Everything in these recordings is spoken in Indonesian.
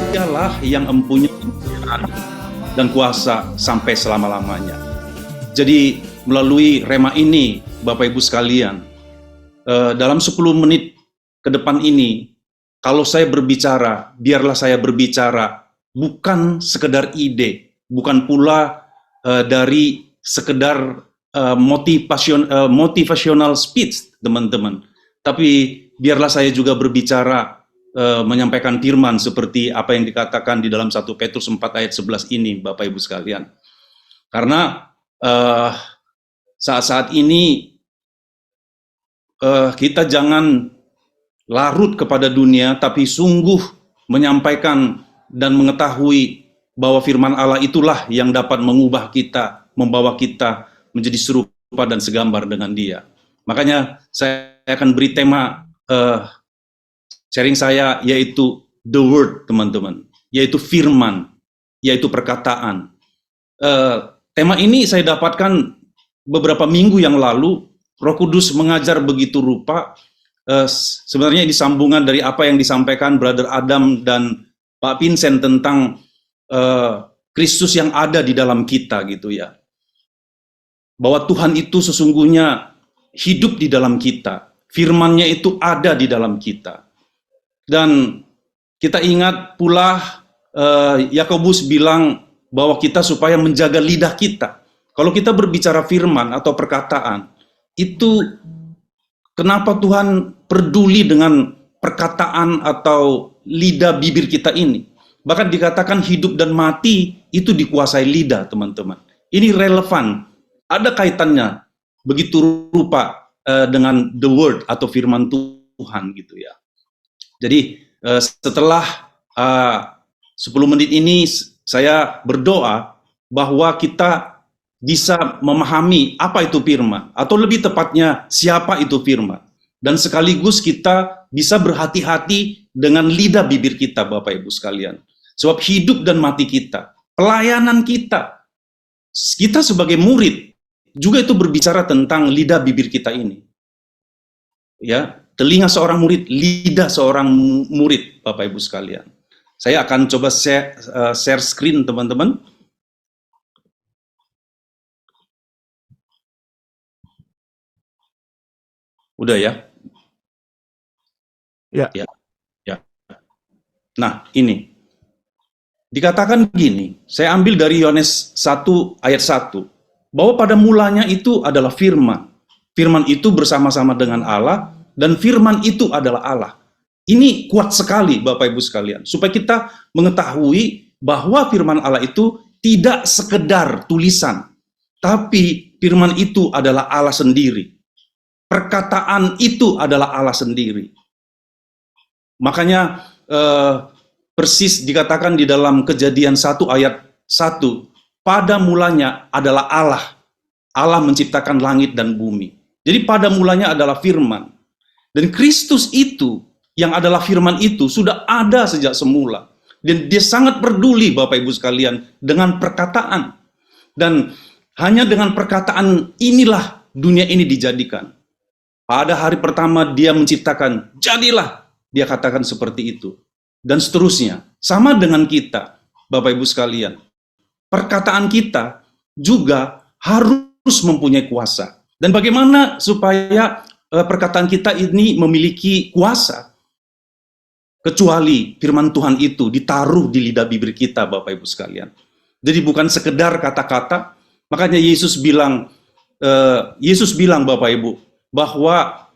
Dialah yang mempunyai kebenaran dan kuasa sampai selama-lamanya. Jadi melalui rema ini, Bapak Ibu sekalian, dalam 10 menit ke depan ini, kalau saya berbicara, biarlah saya berbicara bukan sekedar ide, bukan pula dari sekedar motivational speech, teman-teman. Tapi biarlah saya juga berbicara menyampaikan firman seperti apa yang dikatakan di dalam 1 Petrus 4 ayat 11 ini, Bapak Ibu sekalian. Karena saat-saat ini kita jangan larut kepada dunia, tapi sungguh menyampaikan dan mengetahui bahwa firman Allah itulah yang dapat mengubah kita, membawa kita menjadi serupa dan segambar dengan Dia. Makanya saya akan beri tema sharing saya, yaitu the word, teman-teman, yaitu firman, yaitu perkataan. Tema ini saya dapatkan beberapa minggu yang lalu. Roh Kudus mengajar begitu rupa, sebenarnya ini sambungan dari apa yang disampaikan Brother Adam dan Pak Vincent tentang Kristus yang ada di dalam kita, gitu ya. Bahwa Tuhan itu sesungguhnya hidup di dalam kita, firman-Nya itu ada di dalam kita. Dan kita ingat pula Yakobus bilang bahwa kita supaya menjaga lidah kita. Kalau kita berbicara firman atau perkataan, itu kenapa Tuhan peduli dengan perkataan atau lidah bibir kita ini? Bahkan dikatakan hidup dan mati itu dikuasai lidah, teman-teman. Ini relevan, ada kaitannya begitu rupa dengan the word atau firman Tuhan, gitu ya. Jadi setelah 10 menit ini saya berdoa bahwa kita bisa memahami apa itu firman, atau lebih tepatnya siapa itu firman. Dan sekaligus kita bisa berhati-hati dengan lidah bibir kita, Bapak Ibu sekalian. Sebab hidup dan mati kita, pelayanan kita sebagai murid, juga itu berbicara tentang lidah bibir kita ini. Ya, telinga seorang murid, lidah seorang murid, Bapak Ibu sekalian. Saya akan coba share screen, teman-teman. Udah ya? Ya. Ya. Nah, ini. Dikatakan begini, saya ambil dari Yohanes 1 ayat 1, bahwa pada mulanya itu adalah firman. Firman itu bersama-sama dengan Allah, dan firman itu adalah Allah. Ini kuat sekali, Bapak Ibu sekalian, supaya kita mengetahui bahwa firman Allah itu tidak sekedar tulisan, tapi firman itu adalah Allah sendiri. Perkataan itu adalah Allah sendiri. Makanya persis dikatakan di dalam Kejadian 1 ayat 1, pada mulanya adalah Allah. Allah menciptakan langit dan bumi. Jadi pada mulanya adalah firman. Dan Kristus itu, yang adalah firman itu, sudah ada sejak semula. Dan dia sangat peduli, Bapak Ibu sekalian, dengan perkataan. Dan hanya dengan perkataan inilah dunia ini dijadikan. Pada hari pertama dia menciptakan, jadilah, dia katakan seperti itu. Dan seterusnya, sama dengan kita, Bapak Ibu sekalian. Perkataan kita juga harus mempunyai kuasa. Dan bagaimana supaya perkataan kita ini memiliki kuasa? Kecuali firman Tuhan itu ditaruh di lidah bibir kita, Bapak Ibu sekalian. Jadi bukan sekedar kata-kata. Makanya Yesus bilang, Bapak Ibu, bahwa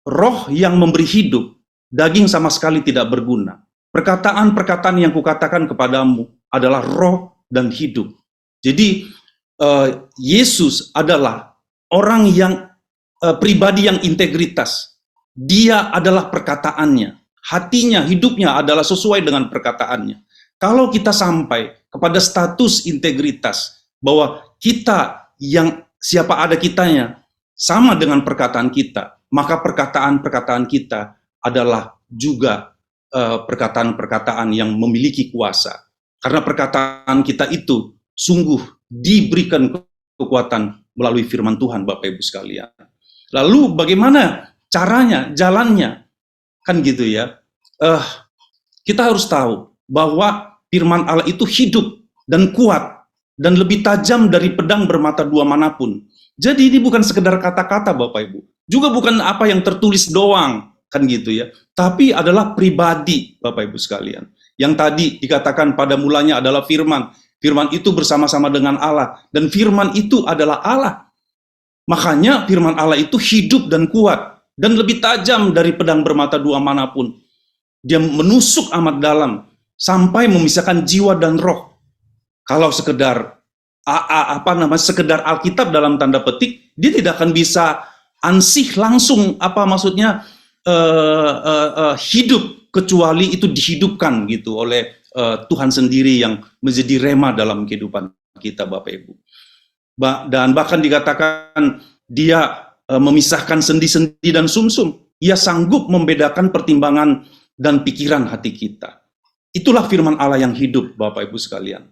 roh yang memberi hidup, daging sama sekali tidak berguna. Perkataan-perkataan yang kukatakan kepadamu adalah roh dan hidup. Jadi Yesus adalah orang yang pribadi yang integritas. Dia adalah perkataannya. Hatinya, hidupnya adalah sesuai dengan perkataannya. Kalau kita sampai kepada status integritas, bahwa kita yang siapa ada kitanya sama dengan perkataan kita, maka perkataan-perkataan kita adalah juga perkataan-perkataan yang memiliki kuasa. Karena perkataan kita itu sungguh diberikan kekuatan melalui firman Tuhan, Bapak Ibu sekalian. Lalu bagaimana caranya, jalannya? Kan gitu ya. eh, kita harus tahu bahwa firman Allah itu hidup dan kuat dan lebih tajam dari pedang bermata dua manapun. Jadi ini bukan sekedar kata-kata Bapak Ibu, juga bukan apa yang tertulis doang, kan gitu ya. Tapi adalah pribadi Bapak Ibu sekalian. Yang tadi dikatakan pada mulanya adalah firman. Firman itu bersama-sama dengan Allah, dan firman itu adalah Allah. Makanya firman Allah itu hidup dan kuat dan lebih tajam dari pedang bermata dua manapun. Dia menusuk amat dalam sampai memisahkan jiwa dan roh. Kalau sekedar sekedar Alkitab dalam tanda petik, dia tidak akan bisa ansih langsung hidup, kecuali itu dihidupkan gitu oleh Tuhan sendiri yang menjadi rema dalam kehidupan kita Bapak Ibu. Dan bahkan dikatakan dia memisahkan sendi-sendi dan sumsum. Ia sanggup membedakan pertimbangan dan pikiran hati kita. Itulah firman Allah yang hidup Bapak Ibu sekalian.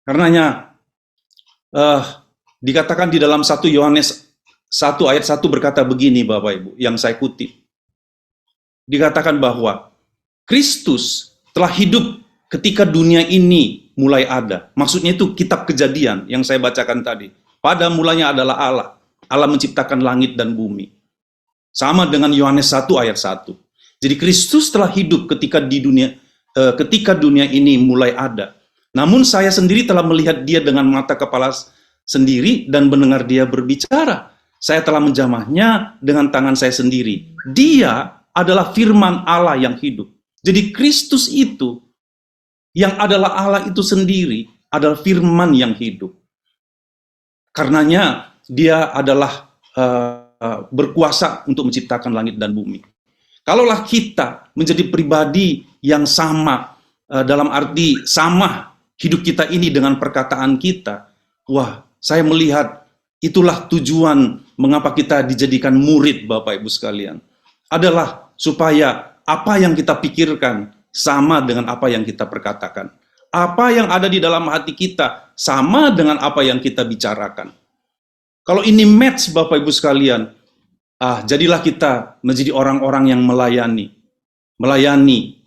Karenanya dikatakan di dalam 1 Yohanes 1 ayat 1 berkata begini Bapak Ibu, yang saya kutip. Dikatakan bahwa Kristus telah hidup ketika dunia ini mulai ada. Maksudnya itu kitab Kejadian yang saya bacakan tadi. Pada mulanya adalah Allah. Allah menciptakan langit dan bumi. Sama dengan Yohanes 1 ayat 1. Jadi Kristus telah hidup ketika dunia ini mulai ada. Namun saya sendiri telah melihat dia dengan mata kepala sendiri dan mendengar dia berbicara. Saya telah menjamahnya dengan tangan saya sendiri. Dia adalah firman Allah yang hidup. Jadi Kristus itu, yang adalah Allah itu sendiri, adalah firman yang hidup. Karenanya dia adalah berkuasa untuk menciptakan langit dan bumi. Kalaulah kita menjadi pribadi yang sama, dalam arti sama hidup kita ini dengan perkataan kita, wah, saya melihat itulah tujuan mengapa kita dijadikan murid Bapak Ibu sekalian. Adalah supaya apa yang kita pikirkan sama dengan apa yang kita perkatakan. Apa yang ada di dalam hati kita sama dengan apa yang kita bicarakan. Kalau ini match Bapak Ibu sekalian, jadilah kita menjadi orang-orang yang melayani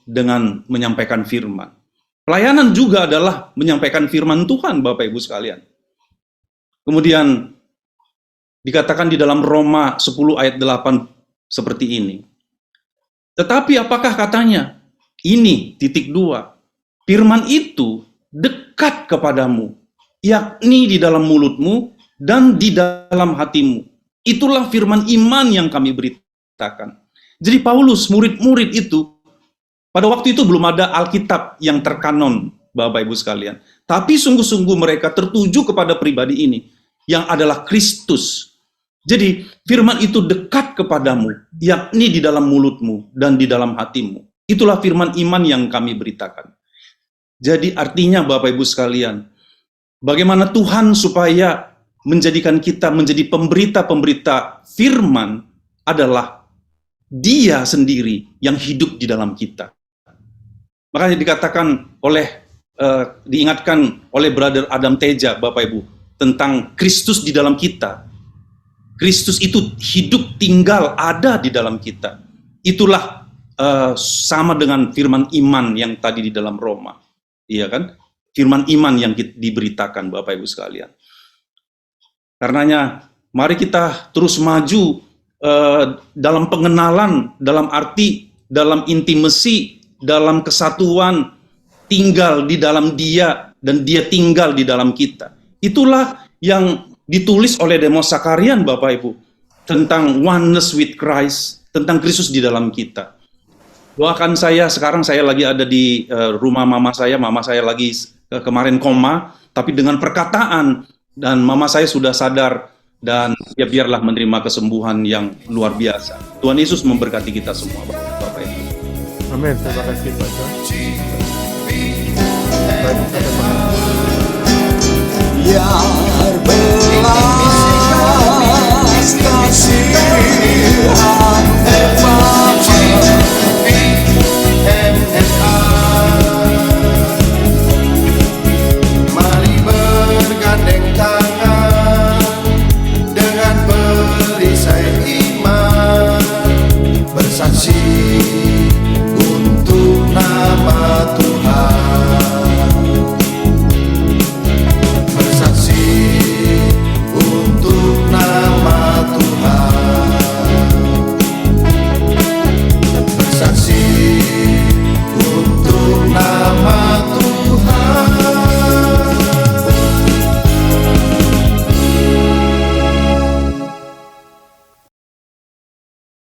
dengan menyampaikan firman. Pelayanan juga adalah menyampaikan firman Tuhan Bapak Ibu sekalian. Kemudian dikatakan di dalam Roma 10 ayat 8 seperti ini. Tetapi apakah katanya? Ini titik 2. Firman itu dekat kepadamu, yakni di dalam mulutmu dan di dalam hatimu. Itulah firman iman yang kami beritakan. Jadi Paulus, murid-murid itu, pada waktu itu belum ada Alkitab yang terkanon, Bapak Ibu sekalian. Tapi sungguh-sungguh mereka tertuju kepada pribadi ini, yang adalah Kristus. Jadi firman itu dekat kepadamu, yakni di dalam mulutmu dan di dalam hatimu. Itulah firman iman yang kami beritakan. Jadi artinya Bapak Ibu sekalian, bagaimana Tuhan supaya menjadikan kita menjadi pemberita-pemberita firman adalah Dia sendiri yang hidup di dalam kita. Makanya dikatakan diingatkan oleh Brother Adam Teja, Bapak Ibu, tentang Kristus di dalam kita. Kristus itu hidup, tinggal, ada di dalam kita. Itulah sama dengan firman iman yang tadi di dalam Roma. Iya kan? Firman iman yang diberitakan Bapak Ibu sekalian. Karenanya, mari kita terus maju dalam pengenalan, dalam arti, dalam intimasi, dalam kesatuan, tinggal di dalam Dia, dan Dia tinggal di dalam kita. Itulah yang ditulis oleh Demos Sakarian Bapak Ibu, tentang oneness with Christ, tentang Kristus di dalam kita. Doakan sekarang saya lagi ada di rumah mama saya lagi kemarin koma, tapi dengan perkataan, dan mama saya sudah sadar, dan ya biarlah menerima kesembuhan yang luar biasa. Tuhan Yesus memberkati kita semua Bapak Ibu. Amin, terima kasih Pak John. Biar belas kasih